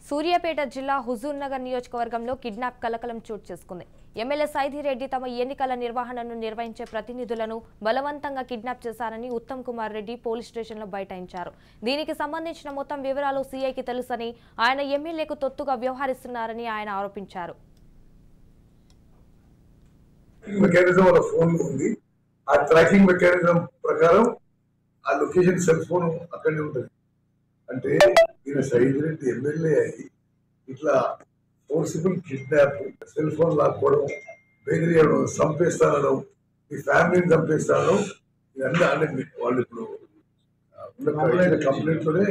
సూర్యాపేట జిల్లా హుజూర్ నగర్ నియోజకవర్గంలో కిడ్నాప్ కలకలం చోటు చేసుకుంది. ఎమ్మెల్యే సైదిరెడ్డి తమ ఎన్నికల నిర్వహణను నిర్వహించే ప్రతినిధులను బలవంతంగా కిడ్నాప్ చేశారని ఉత్తమ్ కుమార్ రెడ్డి పోలీస్ స్టేషన్లో బైఠాయించారు. దీనికి సంబంధించిన మొత్తం వివరాలు సీఐకి తెలుసని, ఆయన ఎమ్మెల్యేకు తొత్తుగా వ్యవహరిస్తున్నారని ఆయన ఆరోపించారు. మెకానిజం వాళ్ళ ఫోన్ ఉంది. ఆ ట్రాకింగ్ మెకానిజం ప్రకారం ఆ లొకేషన్ సెల్ ఫోన్ అక్కడనే ఉంటుంది. అంటే ఈయన సైదిరెడ్డి ఎమ్మెల్యే అయ్యి ఇట్లా ఫోర్సిబుల్ కిడ్నాప్, సెల్ ఫోన్ లాక్కోవడం, బెదిరియడం, చంపేస్తానడం, ఈ ఫ్యామిలీని చంపేస్తానడం, ఇవన్నీ అంటే వాళ్ళు ఇప్పుడు కంప్లైంట్ లోనే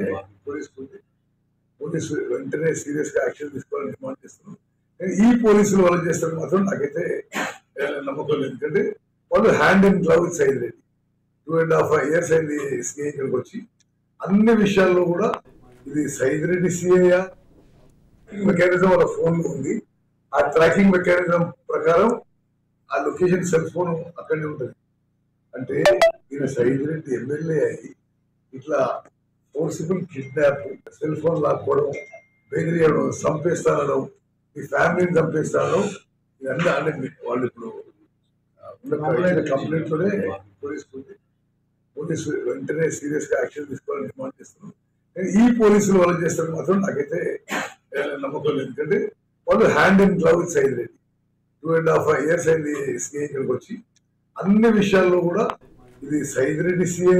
పోలీసు వెంటనే సీరియస్ గా యాక్షన్ తీసుకోవాలని డిమాండ్ చేస్తున్నారు. ఈ పోలీసులు వాళ్ళు చేస్తారు మాత్రం నాకైతే నమ్మకం లేదు. ఎందుకంటే వాళ్ళు hand in glove with Saidireddy 2.5 years అయింది సిఐ ఇక్కడికి వచ్చి. అన్ని విషయాల్లో కూడా ఇది సైదిరెడ్డి సిఐ మెకానిజం వాళ్ళ ఫోన్ ఉంది. ఆ ట్రాకింగ్ మెకానిజం ప్రకారం ఆ లొకేషన్ సెల్ ఫోన్ అక్కడనే ఉంటుంది. అంటే ఈయన సైదిరెడ్డి ఎమ్మెల్యే అయ్యి ఇట్లా ఫోర్సిబుల్ కిడ్నాప్, సెల్ ఫోన్ లాక్కోవడం, బెదిరియడం, చంపేస్తానడం, ఈ ఫ్యామిలీని చంపేస్తానడం, ఇవన్నీ అంటే వాళ్ళు ఇప్పుడు కంప్లైంట్ లోనే పోలీసు వెంటనే సీరియస్ గా యాక్షన్ తీసుకోవాలని డిమాండ్ చేస్తున్నారు. ఈ పోలీసులు వాళ్ళు చేస్తారు మాత్రం నాకైతే నమ్మకం లేదు. ఎందుకంటే వాళ్ళు hand in glove with Saidireddy 2.5 years అయింది సిఐ ఇక్కడికి వచ్చి. అన్ని విషయాల్లో కూడా ఇది సైదిరెడ్డి సిఐ